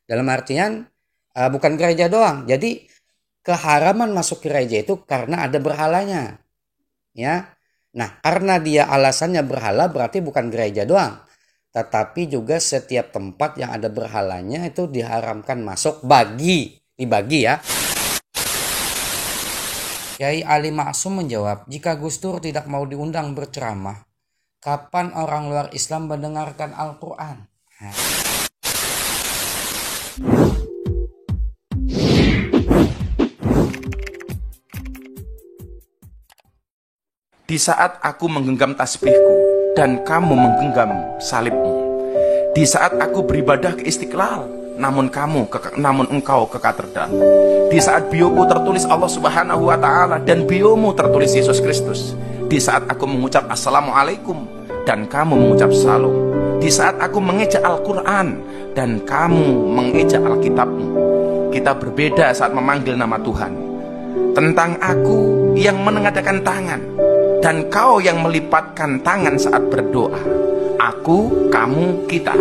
Dalam artian bukan gereja doang. Jadi keharaman masuk gereja itu karena ada berhalanya, ya. Nah, karena dia alasannya berhala berarti bukan gereja doang, tetapi juga setiap tempat yang ada berhalanya itu diharamkan masuk dibagi ya. Kiai Ali Maksum menjawab, jika Gus Dur tidak mau diundang berceramah, kapan orang luar Islam mendengarkan Al-Quran? Nah, Di saat aku menggenggam tasbihku dan kamu menggenggam salibmu, di saat aku beribadah ke Istiqlal, namun engkau ke katedral, di saat bioku tertulis Allah Subhanahu wa taala dan biomu tertulis Yesus Kristus, di saat aku mengucap assalamualaikum dan kamu mengucap salam, di saat aku mengeja Al-Quran dan kamu mengeja Alkitabmu, kita berbeda saat memanggil nama Tuhan. Tentang aku yang menengadakan tangan dan kau yang melipatkan tangan saat berdoa, aku, kamu, kita,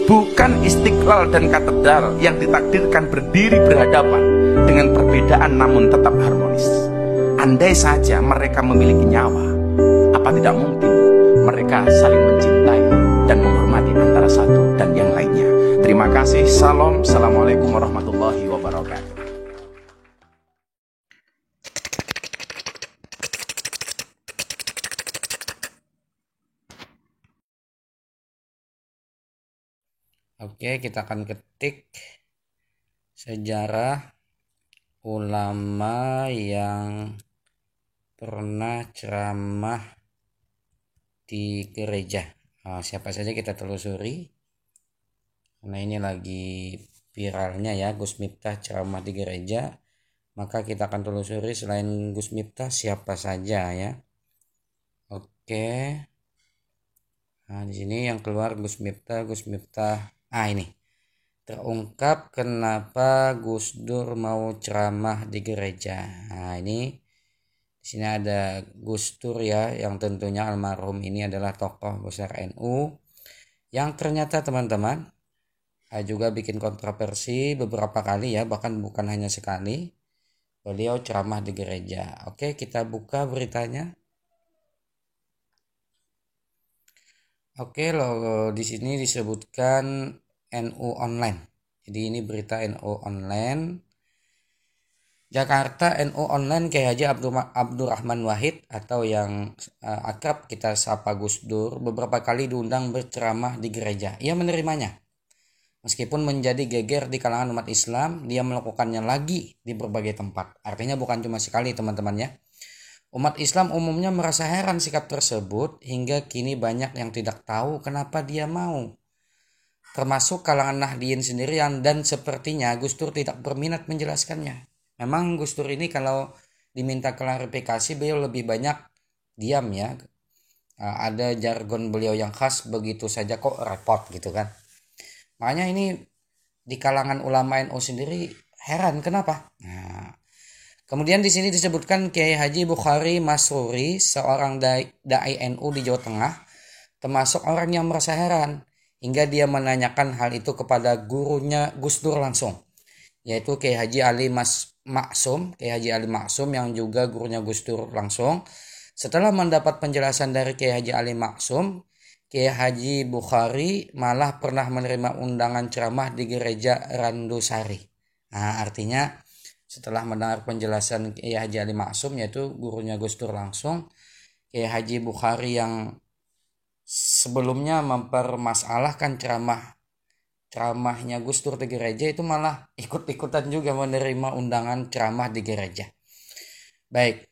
bukan Istiqlal dan katedral yang ditakdirkan berdiri berhadapan dengan perbedaan namun tetap harmonis. Andai saja mereka memiliki nyawa, apa tidak mungkin mereka saling mencintai dan menghormati antara satu dan yang lainnya. Terima kasih. Salam. Assalamualaikum warahmatullahi wabarakatuh. oke, kita akan ketik sejarah ulama yang pernah ceramah di gereja. Siapa saja kita telusuri. Nah, ini lagi viralnya ya, Gus Miftah ceramah di gereja. Maka kita akan telusuri selain Gus Miftah siapa saja ya. Oke. Nah, di sini yang keluar Gus Miftah. Ini. Terungkap kenapa Gus Dur mau ceramah di gereja. Nah, ini di sini ada Gus Dur ya, yang tentunya almarhum ini adalah tokoh besar NU yang ternyata teman-teman juga bikin kontroversi beberapa kali ya, bahkan bukan hanya sekali. Beliau ceramah di gereja. Oke, kita buka beritanya. Oke, loh di sini disebutkan NU Online. Jadi ini berita NU Online. Jakarta NU Online Kiai Haji Abdurrahman Wahid atau yang akrab kita sapa Gus Dur beberapa kali diundang berceramah di gereja. Ia menerimanya. Meskipun menjadi geger di kalangan umat Islam, dia melakukannya lagi di berbagai tempat. Artinya bukan cuma sekali teman-teman ya. Umat Islam umumnya merasa heran sikap tersebut hingga kini banyak yang tidak tahu kenapa dia mau. Termasuk kalangan Nahdliyin sendirian dan sepertinya Gus Dur tidak berminat menjelaskannya. Memang Gus Dur ini kalau diminta klarifikasi beliau lebih banyak diam ya. Ada jargon beliau yang khas begitu saja kok repot gitu kan. Makanya ini di kalangan ulama NU sendiri heran kenapa. Nah, kemudian di sini disebutkan Kiai Haji Bukhari Masruri, seorang dai NU di Jawa Tengah, termasuk orang yang merasa heran hingga dia menanyakan hal itu kepada gurunya Gus Dur langsung, yaitu Kiai Haji Ali Maksum, Kiai Haji Ali Maksum yang juga gurunya Gus Dur langsung. Setelah mendapat penjelasan dari Kiai Haji Ali Maksum, Kiai Haji Bukhari malah pernah menerima undangan ceramah di gereja Randusari. Nah, artinya setelah mendengar penjelasan Kiai Haji Ali Maksum, yaitu gurunya Gus Dur langsung, Kiai Haji Bukhari yang sebelumnya mempermasalahkan ceramahnya Gus Dur di gereja itu malah ikut-ikutan juga menerima undangan ceramah di gereja. Baik.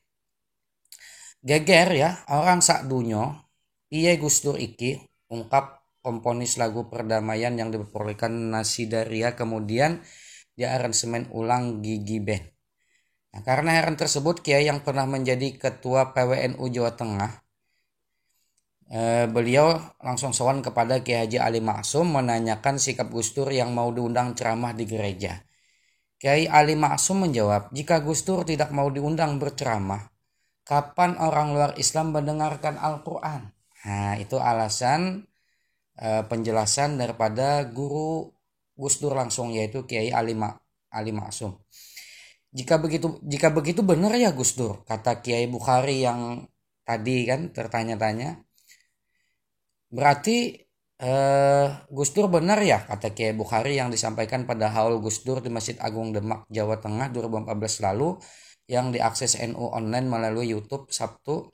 Geger ya, orang sak dunyo, piye Gus Dur iki, ungkap komponis lagu perdamaian yang diperolehkan Nasidaria kemudian diaransemen ulang Gigi Band. Nah, karena heran tersebut, Kiai yang pernah menjadi ketua PWNU Jawa Tengah, beliau langsung sowan kepada Kiai Haji Ali Maksum menanyakan sikap Gus Dur yang mau diundang ceramah di gereja. Kiai Ali Maksum menjawab, jika Gus Dur tidak mau diundang berceramah, kapan orang luar Islam mendengarkan Al-Quran? Nah, itu alasan penjelasan daripada guru Gus Dur langsung, yaitu Kiai Ali Ma'sum. Jika begitu benar ya Gus Dur, kata Kiai Bukhari yang tadi kan tertanya-tanya. Berarti Gus Dur benar ya, kata Kiai Bukhari yang disampaikan pada haul Gus Dur di Masjid Agung Demak, Jawa Tengah 2014 lalu, yang diakses NU online melalui YouTube Sabtu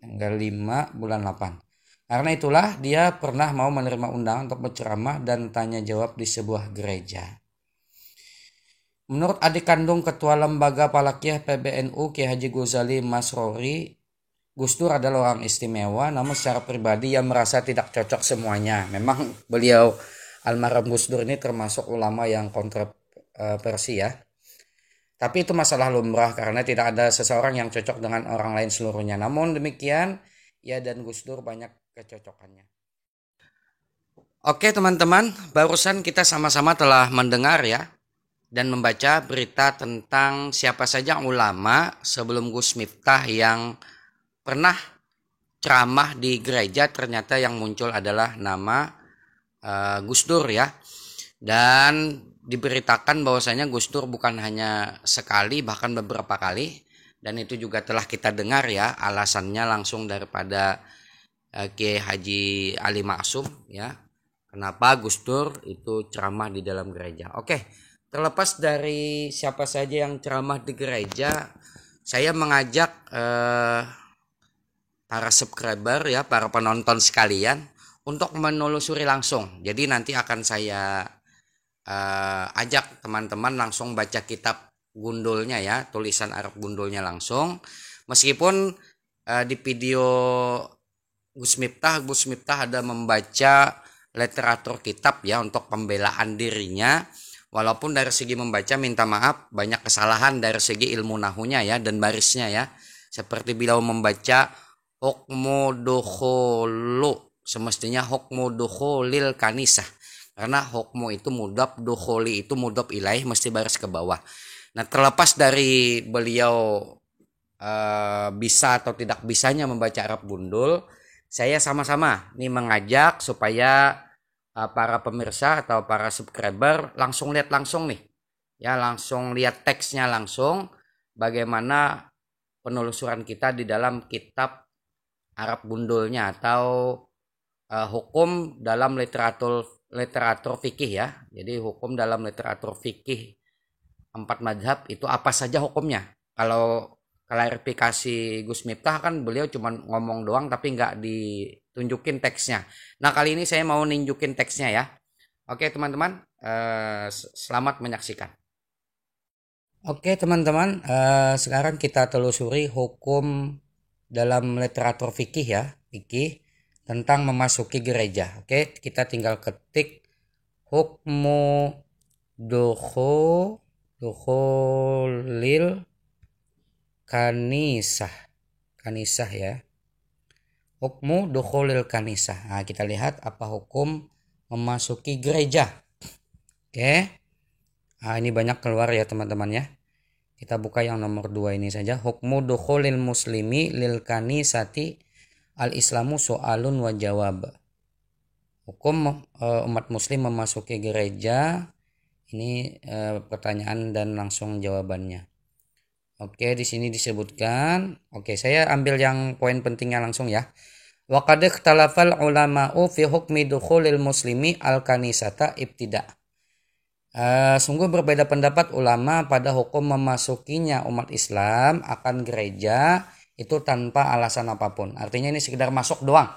tanggal 5 bulan 8. Karena itulah dia pernah mau menerima undangan untuk berceramah dan tanya jawab di sebuah gereja. Menurut adik kandung Ketua Lembaga Falakiyah PBNU Kiai Haji Ghazali Masrori, Gus Dur adalah orang istimewa, namun secara pribadi ia merasa tidak cocok semuanya. Memang beliau almarhum Gus Dur ini termasuk ulama yang kontroversi ya. Tapi itu masalah lumrah karena tidak ada seseorang yang cocok dengan orang lain seluruhnya. Namun demikian, ia dan Gus Dur banyak kecocokannya. Oke teman-teman, barusan kita sama-sama telah mendengar ya dan membaca berita tentang siapa saja ulama sebelum Gus Miftah yang pernah ceramah di gereja. Ternyata yang muncul adalah nama Gus Dur ya. Dan diberitakan bahwasanya Gus Dur bukan hanya sekali, bahkan beberapa kali. Dan itu juga telah kita dengar ya alasannya langsung daripada Kiai Haji Ali Ma'sum ya. Kenapa Gus Dur itu ceramah di dalam gereja. Oke. Terlepas dari siapa saja yang ceramah di gereja, saya mengajak para subscriber ya, para penonton sekalian untuk menelusuri langsung. Jadi nanti akan saya ajak teman-teman langsung baca kitab gundulnya ya, tulisan Arab gundulnya langsung. Meskipun di video Gus Miftah ada membaca literatur kitab ya untuk pembelaan dirinya. Walaupun dari segi membaca minta maaf banyak kesalahan dari segi ilmu nahunya ya dan barisnya ya. Seperti beliau membaca hukmu dukhulu, semestinya hukmu dukhulil kanisah. Karena hukmu itu mudhaf, dukhuli itu mudhaf ilaih, mesti baris ke bawah. Nah, terlepas dari beliau bisa atau tidak bisanya membaca Arab gundul, saya sama-sama nih mengajak supaya para pemirsa atau para subscriber langsung lihat langsung nih ya, langsung lihat teksnya langsung bagaimana penelusuran kita di dalam kitab Arab gundulnya atau hukum dalam literatur fikih ya. Jadi hukum dalam literatur fikih 4 mazhab itu apa saja hukumnya. Kalau klarifikasi Gus Miftah kan beliau cuma ngomong doang tapi nggak ditunjukin teksnya. Nah kali ini saya mau nunjukin teksnya ya. Oke teman-teman, selamat menyaksikan. Oke teman-teman, sekarang kita telusuri hukum dalam literatur fikih ya, fikih tentang memasuki gereja. Oke, kita tinggal ketik hukmu dukhulil kanisah ya. Hukmu dukhulil kanisah. Nah, kita lihat apa hukum memasuki gereja. Oke. Nah, ini banyak keluar ya teman-teman ya. Kita buka yang nomor 2 ini saja. Hukmu dukhulil muslimi lil kanisati al-islamu so'alun wa jawab. Hukum umat muslim memasuki gereja. Ini pertanyaan dan langsung jawabannya. Oke, di sini disebutkan. Oke, saya ambil yang poin pentingnya langsung ya. Wa qad ikhtalafal ulama'u fi hukmi dukhulil muslimi al-kanisata ibtida. Sungguh berbeda pendapat ulama pada hukum memasukinya umat Islam akan gereja itu tanpa alasan apapun. Artinya ini sekedar masuk doang.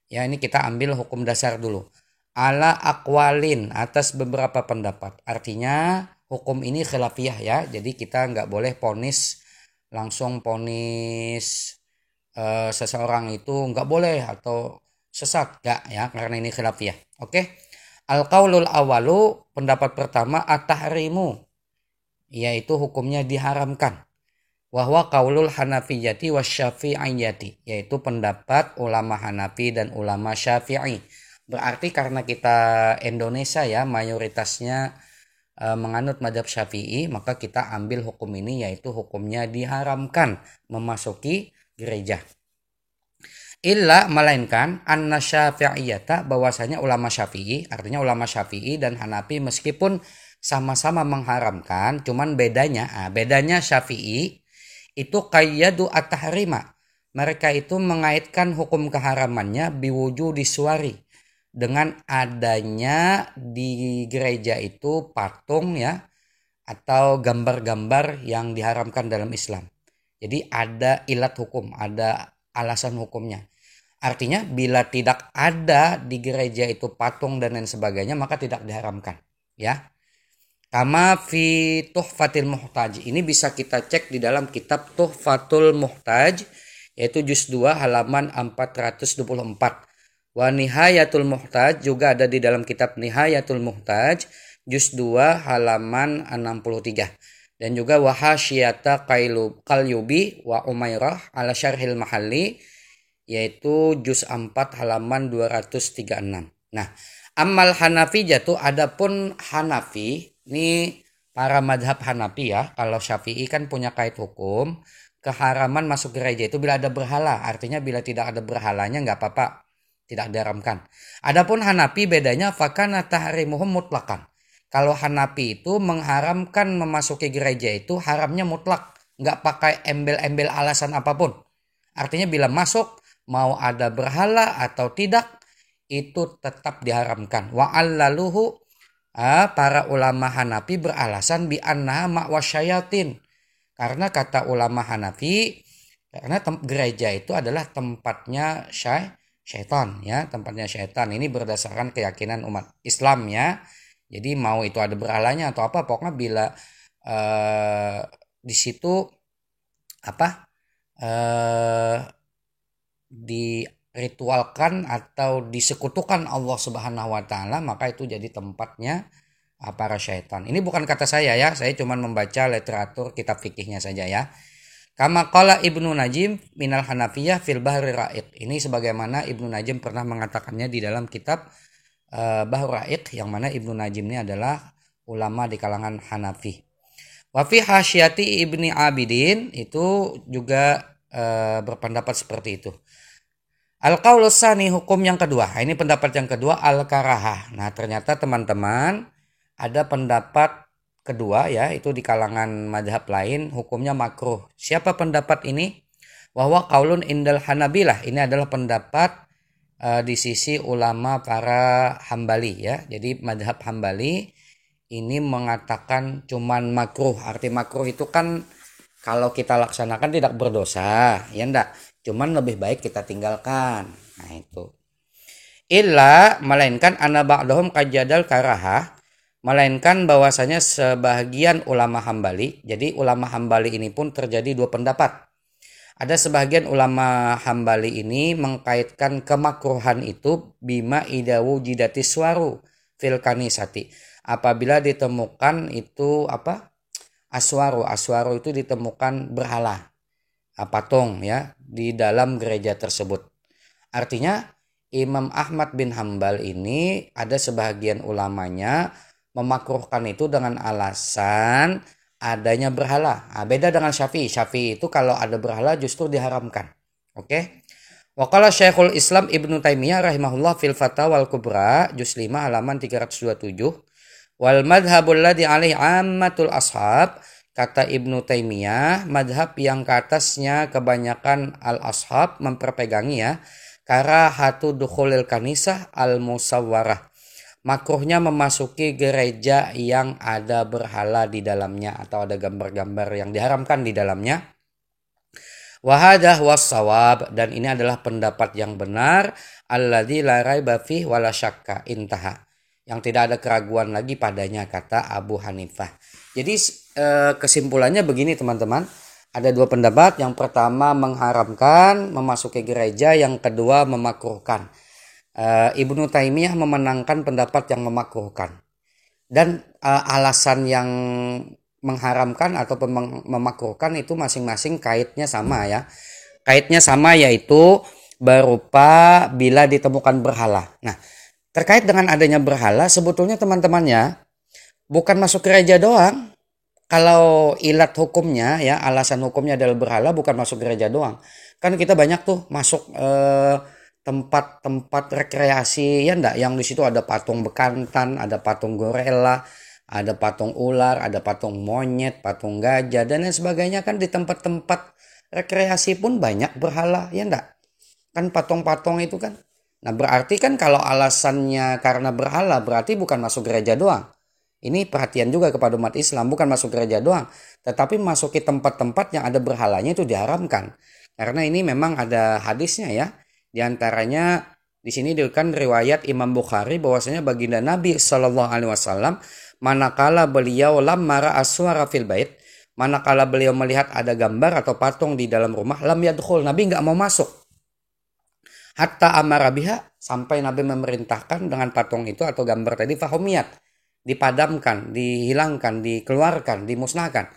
Ya, ini kita ambil hukum dasar dulu. Ala aqwalin, atas beberapa pendapat. Artinya hukum ini khilafiyah ya. Jadi kita nggak boleh langsung ponis seseorang itu nggak boleh atau sesat, nggak ya, karena ini khilafiyah. Oke. Al-qaulul awalu, pendapat pertama at-tahrimu, yaitu hukumnya diharamkan. Wahwa qaulul hanafiyati wasyafi'iyati, yaitu pendapat ulama Hanafi dan ulama Syafi'i. Berarti karena kita Indonesia ya mayoritasnya menganut mazhab Syafi'i, maka kita ambil hukum ini, yaitu hukumnya diharamkan memasuki gereja. Illa melainkan anna syafi'iyata bahwasanya ulama Syafi'i, artinya ulama Syafi'i dan Hanafi meskipun sama-sama mengharamkan, cuman bedanya Syafi'i itu qayyadu at-tahrima. Mereka itu mengaitkan hukum keharamannya biwujudi suwari, dengan adanya di gereja itu patung ya atau gambar-gambar yang diharamkan dalam Islam. Jadi ada ilat hukum, ada alasan hukumnya. Artinya bila tidak ada di gereja itu patung dan lain sebagainya maka tidak diharamkan, ya. Kama fi Tuhfatil Muhtaj. Ini bisa kita cek di dalam kitab Tuhfatul Muhtaj yaitu juz 2 halaman 424. Wa Nihayatul Muhtaj juga ada di dalam kitab Nihayatul Muhtaj juz 2 halaman 63. Dan juga wa Hasyiyata Qalyubi wa Umairah ala Syarhil Mahalli yaitu juz 4 halaman 236. Nah, amal Hanafi jatuh, adapun Hanafi, ini para madhab Hanafi ya, kalau Syafi'i kan punya kait hukum, keharaman masuk gereja itu bila ada berhala, artinya bila tidak ada berhalanya nggak apa-apa, tidak diharamkan. Adapun Hanafi bedanya fakana tahrimuhum mutlakan. Kalau Hanafi itu mengharamkan memasuki gereja itu haramnya mutlak, nggak pakai embel-embel alasan apapun. Artinya bila masuk mau ada berhala atau tidak itu tetap diharamkan. Wa allaluhu, para ulama Hanafi beralasan bi annaha ma'wasyayatin. Karena kata ulama Hanafi, karena gereja itu adalah tempatnya syaitan ya, tempatnya syaitan. Ini berdasarkan keyakinan umat Islam ya. Jadi mau itu ada berhalanya atau apa, pokoknya bila di situ diritualkan atau disekutukan Allah Subhanahu wa taala, maka itu jadi tempatnya para syaitan. Ini bukan kata saya ya, saya cuma membaca literatur kitab fikihnya saja ya. Kama qala Ibnu Najim minal Hanafiyah fil Bahri Ra'iq. Ini sebagaimana Ibnu Najim pernah mengatakannya di dalam kitab Bahri Ra'iq, yang mana Ibnu Najim ini adalah ulama di kalangan Hanafi. Wa fi Hasyiyati Ibni Abidin itu juga berpendapat seperti itu. Al-qaulus tsani, hukum yang kedua. Ini pendapat yang kedua, al-karahah. Nah, ternyata teman-teman ada pendapat kedua ya, itu di kalangan madhab lain hukumnya makruh. Siapa pendapat ini? Wahwa qaulun indal Hanabilah. Ini adalah pendapat di sisi ulama para Hambali ya. Jadi madhab Hambali ini mengatakan cuman makruh. Arti makruh itu kan kalau kita laksanakan tidak berdosa, ya enggak? Cuman lebih baik kita tinggalkan. Nah itu. Illa melainkan anna ba'dahum qajjadal karahah, melainkan bahwasanya sebagian ulama Hambali. Jadi ulama Hambali ini pun terjadi dua pendapat. Ada sebagian ulama Hambali ini mengkaitkan kemakruhan itu bima idawu jidati suwaru fil kanisati. Apabila ditemukan itu aswaru itu ditemukan berhala, patung ya di dalam gereja tersebut. Artinya Imam Ahmad bin Hambal ini ada sebagian ulamanya memakruhkan itu dengan alasan adanya berhala. Beda dengan Syafi'i. Syafi'i itu kalau ada berhala justru diharamkan. Oke. Wa qala Syekhul Islam Ibnu Taimiyah rahimahullah fil Fatawal Kubra juz 5 halaman 327. Wal madhabul ladzi alaihi ammatul ashab, kata Ibnu Taimiyah, madhab yang ke atasnya kebanyakan al-ashab memperpegangi ya, karahatu dukhulil kanisah al-musawwarah, makruhnya memasuki gereja yang ada berhala di dalamnya atau ada gambar-gambar yang diharamkan di dalamnya. Wahadah wassawab, dan ini adalah pendapat yang benar, alladzi la raiba fihi wala syakka intaha, yang tidak ada keraguan lagi padanya, kata Abu Hanifah. Jadi kesimpulannya begini teman-teman, ada dua pendapat. Yang pertama mengharamkan memasuki gereja, yang kedua memakruhkan. Ibnu Taimiyah memenangkan pendapat yang memakruhkan. Dan alasan yang mengharamkan atau memakruhkan itu masing-masing kaitnya sama ya. Kaitnya sama yaitu berupa bila ditemukan berhala. Nah, terkait dengan adanya berhala sebetulnya teman-temannya bukan masuk gereja doang. Kalau ilat hukumnya ya, alasan hukumnya adalah berhala, bukan masuk gereja doang. Kan kita banyak tuh masuk tempat-tempat rekreasi ya enggak, yang di situ ada patung bekantan, ada patung gorila, ada patung ular, ada patung monyet, patung gajah dan lain sebagainya. Kan di tempat-tempat rekreasi pun banyak berhala ya enggak? Kan patung-patung itu kan. Nah, berarti kan kalau alasannya karena berhala, berarti bukan masuk gereja doang. Ini perhatian juga kepada umat Islam, bukan masuk gereja doang, tetapi masuki tempat-tempat yang ada berhalanya itu diharamkan. Karena ini memang ada hadisnya ya. Di antaranya di sini diriwayatkan riwayat Imam Bukhari bahwasanya baginda Nabi Shallallahu alaihi wasallam manakala beliau lamma aswara fil bait, manakala beliau melihat ada gambar atau patung di dalam rumah, lam yadkhul, Nabi enggak mau masuk. Hatta amara biha, sampai Nabi memerintahkan dengan patung itu atau gambar tadi fahumiyat, dipadamkan, dihilangkan, dikeluarkan, dimusnahkan.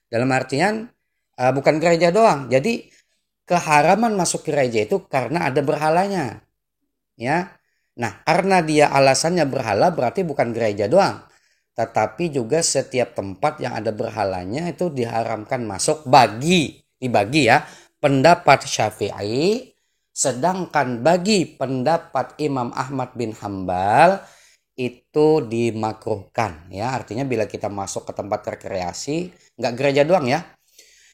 Dalam artian bukan gereja doang. Jadi keharaman masuk gereja itu karena ada berhalanya. Ya. Nah, karena dia alasannya berhala berarti bukan gereja doang. Tetapi juga setiap tempat yang ada berhalanya itu diharamkan masuk dibagi ya, pendapat Syafi'i. Sedangkan bagi pendapat Imam Ahmad bin Hambal itu dimakruhkan ya. Artinya bila kita masuk ke tempat rekreasi, nggak gereja doang ya,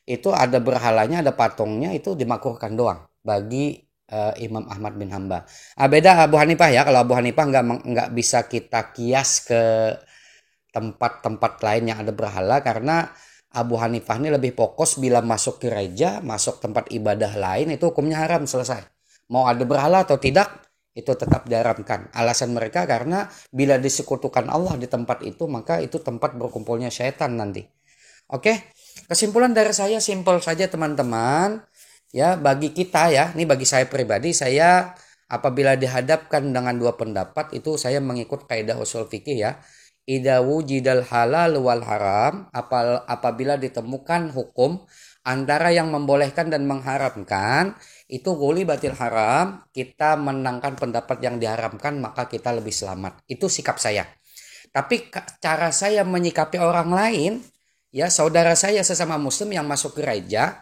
itu ada berhalanya, ada patungnya, itu dimakruhkan doang bagi Imam Ahmad bin Hambal. Beda Abu Hanifah ya. Kalau Abu Hanifah nggak bisa kita kias ke tempat-tempat lain yang ada berhala, karena Abu Hanifah ini lebih fokus bila masuk gereja, masuk tempat ibadah lain itu hukumnya haram, selesai. Mau ada berhala atau tidak, itu tetap diharamkan. Alasan mereka karena bila disekutukan Allah di tempat itu, maka itu tempat berkumpulnya syaitan nanti. Oke, kesimpulan dari saya simpel saja teman-teman. Ya, bagi kita ya, ini bagi saya pribadi, saya apabila dihadapkan dengan dua pendapat itu saya mengikut kaidah usul fikih ya. Idza wujidal halal wal haram, apabila ditemukan hukum antara yang membolehkan dan mengharamkan, itu guli batil haram, kita menangkan pendapat yang diharamkan, maka kita lebih selamat. Itu sikap saya. Tapi cara saya menyikapi orang lain, ya saudara saya sesama muslim yang masuk gereja,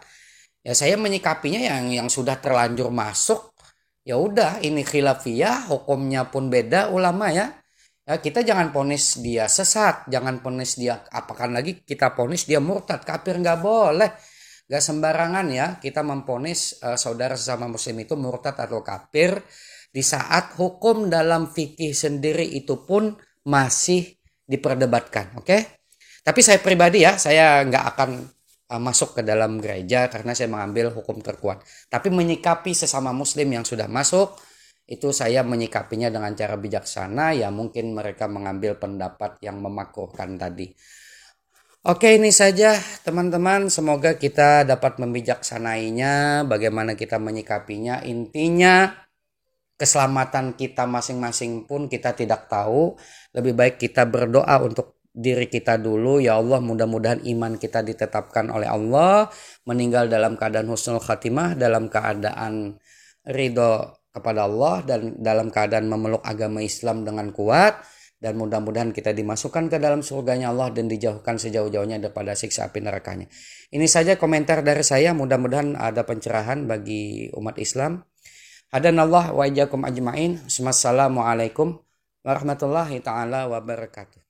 ya saya menyikapinya yang sudah terlanjur masuk, ya udah ini khilafiyah, hukumnya pun beda ulama ya. Ya, kita jangan ponis dia sesat, jangan ponis dia, apakan lagi kita ponis dia murtad, kafir, nggak boleh. Nggak sembarangan ya kita memponis saudara sesama muslim itu murtad atau kafir di saat hukum dalam fikih sendiri itu pun masih diperdebatkan. Oke? Tapi saya pribadi ya, saya nggak akan masuk ke dalam gereja karena saya mengambil hukum terkuat. Tapi menyikapi sesama muslim yang sudah masuk, itu saya menyikapinya dengan cara bijaksana, ya mungkin mereka mengambil pendapat yang memakruhkan tadi. Oke, ini saja teman-teman, semoga kita dapat membijaksanainya, bagaimana kita menyikapinya. Intinya keselamatan kita masing-masing pun kita tidak tahu, lebih baik kita berdoa untuk diri kita dulu. Ya Allah, mudah-mudahan iman kita ditetapkan oleh Allah, meninggal dalam keadaan husnul khatimah, dalam keadaan ridho kepada Allah, dan dalam keadaan memeluk agama Islam dengan kuat, dan mudah-mudahan kita dimasukkan ke dalam surganya Allah dan dijauhkan sejauh-jauhnya daripada siksa api nerakanya. Ini saja komentar dari saya, mudah-mudahan ada pencerahan bagi umat Islam. Hadanallah wa iyyakum ajmain. Wassalamualaikum warahmatullahi taala wabarakatuh.